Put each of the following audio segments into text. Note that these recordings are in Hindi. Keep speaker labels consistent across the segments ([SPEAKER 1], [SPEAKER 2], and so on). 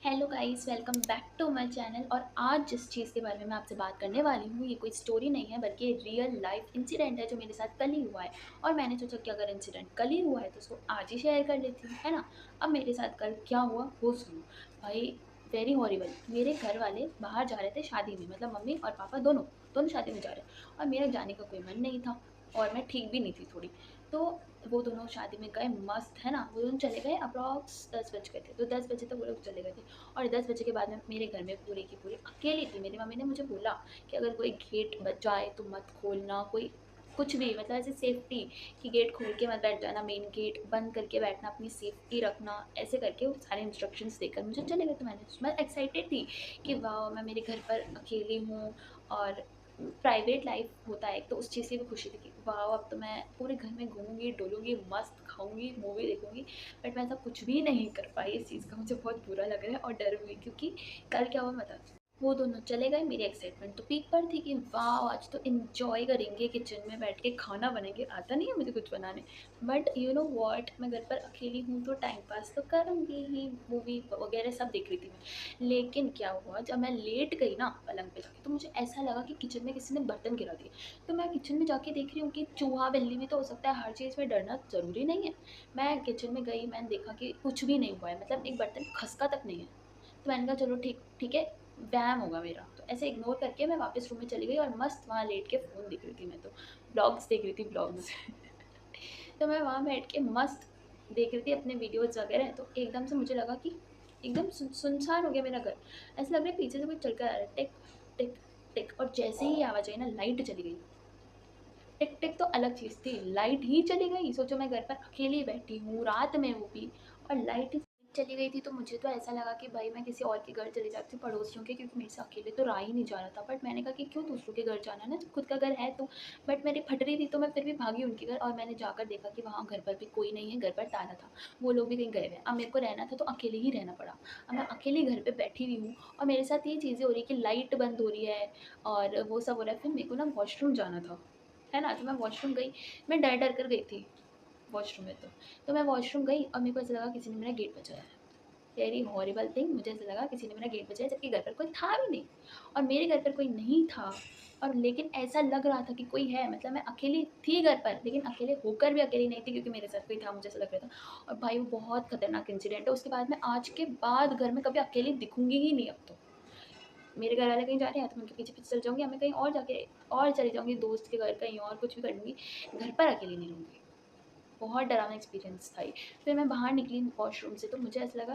[SPEAKER 1] Hello guys, welcome back to my channel. और आज जिस चीज़ के बारे में मैं आपसे बात करने वाली हूँ, ये कोई स्टोरी नहीं है बल्कि रियल लाइफ इंसिडेंट है जो मेरे साथ कल ही हुआ है। और मैंने सोचा कि अगर इंसिडेंट कल ही हुआ है तो उसको आज ही शेयर कर लेती हूँ, है ना। अब मेरे साथ कल क्या हुआ वो सुनो भाई। Very horrible. मेरे घर वाले बाहर जा रहे थे शादी में, मतलब मम्मी और पापा दोनों दोनों शादी में जा रहे हैं और मेरा जाने का कोई मन नहीं था। और मैं ठीक भी नहीं थी थोड़ी। तो वो दोनों शादी में गए, मस्त है ना। वो दोनों चले गए अप्रॉक्स 10 बज गए थे, तो 10 बजे तक वो लोग चले गए थे। और 10 बजे के बाद में मेरे घर में पूरी की पूरी अकेली थी। मेरी मम्मी ने मुझे बोला कि अगर कोई गेट बच जाए तो मत खोलना, कोई कुछ भी मतलब ऐसे सेफ्टी कि गेट खोल के मत बैठ जाना, मेन गेट बंद करके बैठना, अपनी सेफ्टी रखना, ऐसे करके वो सारे इंस्ट्रक्शंस देकर मुझे चले गए। तो मैं एक्साइटेड थी कि वाह, मैं मेरे घर पर अकेली हूँ। और प्राइवेट लाइफ होता है तो उस चीज़ की भी खुशी थी कि वाह, अब तो मैं पूरे घर में घूमूंगी डोलूंगी, मस्त खाऊंगी, मूवी देखूंगी। बट मैं ऐसा कुछ भी नहीं कर पाई। इस चीज़ का मुझे बहुत बुरा लग रहा है और डर भी, क्योंकि कल क्या हुआ बता। वो दोनों चले गए, मेरी एक्साइटमेंट तो पीक पर थी कि वाह, आज तो एंजॉय करेंगे, किचन में बैठ के खाना बनेंगे। आता नहीं है मुझे कुछ बनाने, बट यू नो व्हाट, मैं घर पर अकेली हूँ तो टाइम पास तो करूँगी ही। मूवी वगैरह सब देख रही थी मैं। लेकिन क्या हुआ, जब मैं लेट गई ना पलंग पे जाके, तो मुझे ऐसा लगा कि किचन में किसी ने बर्तन गिरा दिए। तो मैं किचन में जाके देख रही हूँ कि चूहा बिल्ली भी तो हो सकता है, हर चीज़ में डरना ज़रूरी नहीं है। मैं किचन में गई, मैंने देखा कि कुछ भी नहीं हुआ है, मतलब एक बर्तन खसका तक नहीं है। तो मैंने कहा चलो ठीक ठीक है, वहम होगा मेरा। तो ऐसे इग्नोर करके मैं वापस रूम में चली गई और मस्त वहाँ लेट के फ़ोन देख रही थी। मैं तो ब्लॉग्स देख रही थी, ब्लॉग्स। तो मैं वहाँ बैठ के मस्त देख रही थी अपने वीडियोज़ वगैरह। तो एकदम से मुझे लगा कि एकदम सुनसान हो गया मेरा घर। ऐसा लग रहा है पीछे से कोई चल कर आ रहा है, टिक टिक टिक। और जैसे ही आवाज़ आई ना, लाइट चली गई। टिक टिक तो अलग चीज़ थी, लाइट ही चली गई। सोचो मैं घर पर अकेली बैठी हूँ, रात में वो भी, और लाइट ही चली गई थी। तो मुझे तो ऐसा लगा कि भाई मैं किसी और के घर चली जाती हूँ, पड़ोसियों के, क्योंकि मेरे से अकेले तो रहा ही नहीं जा रहा था। बट मैंने कहा कि क्यों दूसरों के घर जाना ना, जब खुद का घर है तो। बट मेरी फट रही थी तो मैं फिर भी भागी उनके घर, और मैंने जाकर देखा कि वहाँ घर पर भी कोई नहीं है, घर पर ताला था। वो लोग भी कहीं गए हुए हैं। अब मेरे को रहना था तो अकेले ही रहना पड़ा। अब मैं अकेले घर पर बैठी हुई हूँ और मेरे साथ ये चीज़ें हो रही है कि लाइट बंद हो रही है और वो सब हो रहा है। फिर मेरे को ना वॉशरूम जाना था, है ना। तो मैं वॉशरूम गई। मैं डर डर कर गई थी वॉशरूम में। तो मैं वॉशरूम गई और मेरे को ऐसा लगा किसी ने मेरा गेट बजाया। वेरी हॉरिबल थिंग, मुझे ऐसा लगा किसी ने मेरा गेट बजाया, जबकि घर पर कोई था भी नहीं। और मेरे घर पर कोई नहीं था, और लेकिन ऐसा लग रहा था कि कोई है। मतलब मैं अकेली थी घर पर, लेकिन अकेले होकर भी अकेली नहीं थी, क्योंकि मेरे साथ कोई था, मुझे ऐसा लग रहा था। और भाई वो बहुत खतरनाक इंसिडेंट है। उसके बाद मैं आज के बाद घर में कभी अकेली दिखूंगी ही नहीं अब तो। मेरे घर वाले कहीं जा रहे हैं तो मैं उनके पीछे पीछे चल जाऊँगी, या मैं कहीं और जाके और चली जाऊँगी दोस्त के घर, कहीं और कुछ भी कर लूँगी। घर पर अकेली नहीं रहूँगी। बहुत डरावना एक्सपीरियंस था ये। फिर मैं बाहर निकली वॉशरूम से, तो मुझे ऐसा लगा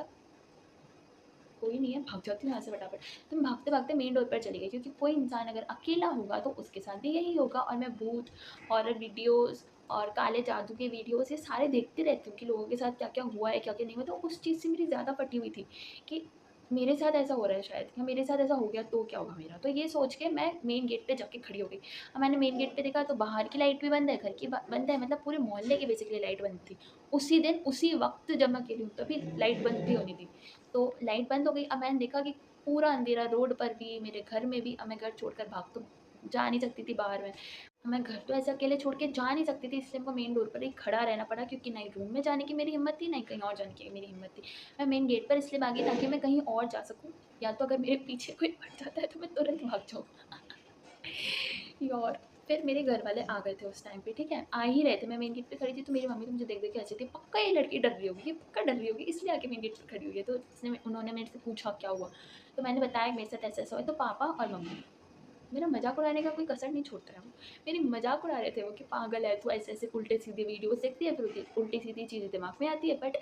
[SPEAKER 1] कोई नहीं है, भाग जाती हूँ यहाँ से फटाफट। तो मैं भागते-भागते मेन डोर पर चली गई, क्योंकि कोई इंसान अगर अकेला होगा तो उसके साथ भी यही होगा। और मैं भूत, हॉरर वीडियोज़ और काले जादू के वीडियोज़ ये सारे देखती रहती हूँ कि लोगों के साथ क्या-क्या हुआ है, क्या-क्या नहीं हुआ। तो उस चीज़ से मेरी ज़्यादा फटी हुई थी कि मेरे साथ ऐसा हो रहा है शायद, या मेरे साथ ऐसा हो गया तो क्या होगा मेरा। तो ये सोच के मैं मेन गेट पे जाके खड़ी हो गई। अब मैंने मेन गेट पे देखा तो बाहर की लाइट भी बंद है, घर की बंद है, मतलब पूरे मोहल्ले की बेसिकली लाइट बंद थी। उसी दिन, उसी वक़्त जब मैं अकेली हूँ तभी लाइट बंद भी होनी थी। तो लाइट बंद हो गई। अब मैंने देखा कि पूरा अंधेरा, रोड पर भी, मेरे घर में भी। अब मैं घर छोड़कर भाग तो जा नहीं सकती थी बाहर में। मैं घर तो ऐसे अकेले छोड़ के जा नहीं सकती थी, इसलिए मेरे को मेन डोर पर ही खड़ा रहना पड़ा, क्योंकि नहीं रूम में जाने की मेरी हिम्मत थी, नहीं कहीं और जाने की मेरी हिम्मत थी। मैं मेन गेट पर इसलिए भागी ताकि मैं कहीं और जा सकूँ, या तो अगर मेरे पीछे कोई पड़ जाता है तो मैं तुरंत भाग जाऊँ। और फिर मेरे घर वाले आ गए थे उस टाइम पे, ठीक है? आ ही रहे थे, मैं मेन गेट पे खड़ी थी, तो मेरी मम्मी तो मुझे देख-देख के हँसी थी, पक्का ये लड़की डर रही होगी, ये पक्का डर रही होगी, इसलिए आके मेन गेट पे खड़ी हुई है। तो उन्होंने मेरे से पूछा क्या हुआ? तो मैंने बताया कि मेरे साथ ऐसा-ऐसा हुआ है। तो पापा और मम्मी मेरा मज़ाक उड़ाने का कोई कसर नहीं छोड़ते हैं वो। मेरी मज़ाक उड़ा रहे थे वो कि पागल है तू, ऐसे-ऐसे उल्टे-सीधे वीडियोज़ देखती है, फिर उल्टी-सीधी चीज़ें दिमाग में आती है। बट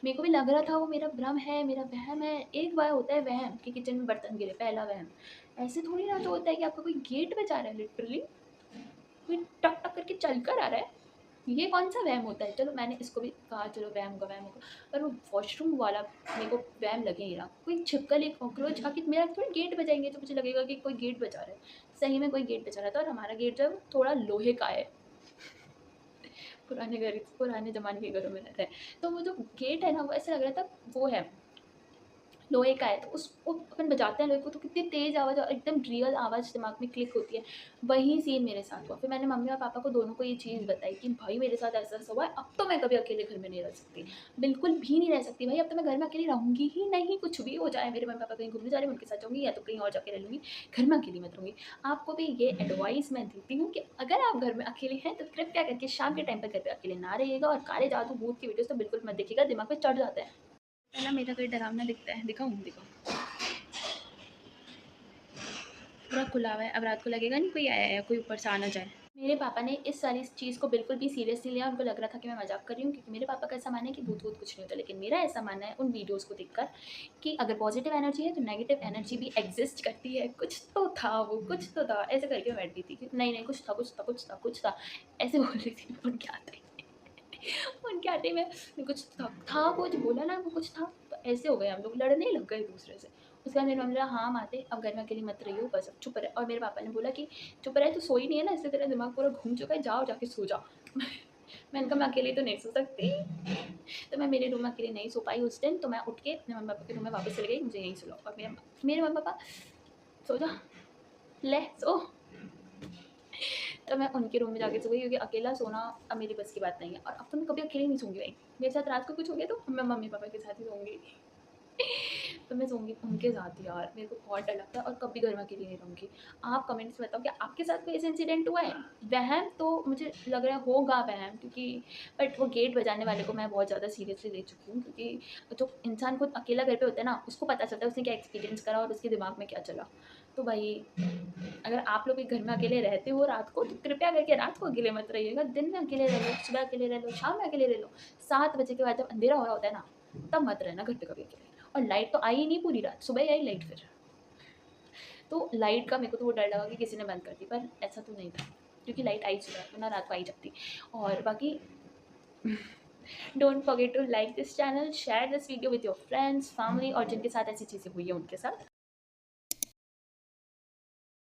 [SPEAKER 1] मेरे को भी लग रहा था वो मेरा भ्रम है, मेरा वहम है। एक बार होता है वहम कि किचन में बर्तन गिरे, पहला वहम। ऐसे थोड़ी ना तो होता है कि आपका कोई गेट बजा रहा है लिटरली। कोई टक टक करके चल कर आ रहा है, ये कौन-सा वहम होता है? चलो मैंने इसको भी कहा चलो वहम होगा, वहम होगा। पर वो वॉशरूम वाला मेरे को वहम लग ही नहीं रहा। कोई छिपकली, कॉकरोच आके मेरा थोड़ी गेट बजाएँगे तो मुझे लगेगा कि कोई गेट बजा रहा है। सही में कोई गेट बजा रहा था, और हमारा गेट जो है वो थोड़ा लोहे का है। पुराने ज़माने के घरों में रहता है। तो वो जो गेट है ना, वो ऐसा लग रहा था वो है, लोहे का है, तो उसको अपन बजाते हैं लोहे को तो कितनी तेज़ आवाज़ और एकदम रियल आवाज़ दिमाग में क्लिक होती है। वही सीन मेरे साथ हुआ। फिर मैंने मम्मी और पापा को दोनों को ये चीज़ बताई कि भाई मेरे साथ ऐसा-ऐसा हुआ है, अब तो मैं कभी अकेले घर में नहीं रह सकती। बिल्कुल भी नहीं रह सकती भाई, अब तो मैं घर में अकेली रहूँगी ही नहीं, कुछ भी हो जाए। मेरे मम्मी-पापा कहीं घूमने जा रहे हैं, उनके साथ जाऊँगी या तो कहीं और जाके रह लूँगी, घर में अकेली मत रहूँगी। आपको भी ये एडवाइस मैं देती हूँ कि अगर आप घर में अकेले हैं, तो कृपया करके शाम के टाइम पर घर पे अकेले ना रहिएगा और काले जादू, भूत की वीडियोज़ तो बिल्कुल मत देखिएगा, दिमाग पे चढ़ जाता है। पहला मेरा कोई डरावना दिखता है, दिखाऊँ? देखो। पूरा खुला हुआ है, अब रात को लगेगा नहीं कोई आया है, कोई ऊपर से आ ना जाए। मेरे पापा ने इस सारी चीज़ को बिल्कुल भी सीरियस नहीं लिया, उनको लग रहा था कि मैं मज़ाक कर रही हूँ क्योंकि मेरे पापा का ऐसा मानना है कि भूत-वूत कुछ नहीं होता। लेकिन मेरा ऐसा मानना है उन वीडियोज़ को देखकर कि अगर पॉज़िटिव एनर्जी है तो नेगेटिव एनर्जी भी एक्ज़िस्ट करती है। कुछ तो था वो, कुछ तो था, ऐसे करके मैं बैठी थी कि नहीं, कुछ था, कुछ था, कुछ था, कुछ था, ऐसे बोल रही थी मैं उनके आते ही। उनके आते ही मैं कुछ था कुछ, बोला ना वो कुछ था, तो ऐसे हो गए हम लोग, लड़ने लग गए एक-दूसरे से। उसके बाद मेरी मम्मी ने बोला, "हाँ, माते अब घर में अकेली मत रहियो, बस अब चुप रह।" और मेरे पापा ने बोला कि, "चुप रह, तू सोई नहीं है ना, इसलिए तेरा दिमाग पूरा घूम चुका है, जाओ जाके सो जा।" मैंने कहा, "मैं अकेली तो नहीं सो सकती।" तो मैं मेरे रूम में अकेले नहीं सो पाई उस दिन, तो मैं उठ के अपने मम्मी-पापा के रूम में वापस चली गई, मुझे यहीं सुलाओ। और मेरे मम्मी-पापा, "सो जा, ले सो।" तो मैं उनके रूम में जाके सो गई क्योंकि अकेला सोना अब मेरी बस की बात नहीं है और अब तो मैं कभी अकेले नहीं सोऊँगी भाई। मेरे साथ रात को कुछ हो गया तो मैं मम्मी-पापा के साथ ही सोऊँगी। तो मैं सोऊँगी उनके साथ यार, मेरे को बहुत डर लगता है और कभी घर में अकेली नहीं रहूँगी। आप कमेंट्स में बताओ क्या आपके साथ कोई ऐसा इंसिडेंट हुआ है? वहम तो मुझे लग रहा है होगा वहम क्योंकि बट वो गेट बजाने वाले को मैं बहुत ज़्यादा सीरियसली ले चुकी हूँ क्योंकि जो इंसान खुद अकेला घर पे होता है ना, उसको पता चलता है उसने क्या एक्सपीरियंस करा और उसके दिमाग में क्या चला। तो भाई अगर आप लोग भी घर में अकेले रहते हो रात को, तो कृपया करके रात को अकेले मत रहिएगा। दिन में अकेले रह लो, सुबह अकेले रह लो, शाम में अकेले रह लो। 7 बजे के बाद जब अंधेरा हो रहा होता है ना, तब मत रहना घर पे कभी अकेले। और लाइट तो आई ही नहीं पूरी रात, सुबह ही आई लाइट फिर। तो लाइट का मेरे को तो वो डर लगा कि किसी ने बंद कर दी, पर ऐसा तो नहीं था, क्योंकि लाइट आई सुबह, वरना रात को आ ही जाती। और बाकी don't forget to like this channel, share this video with your friends, family और जिनके साथ ऐसी चीज़ें हुई हैं उनके साथ।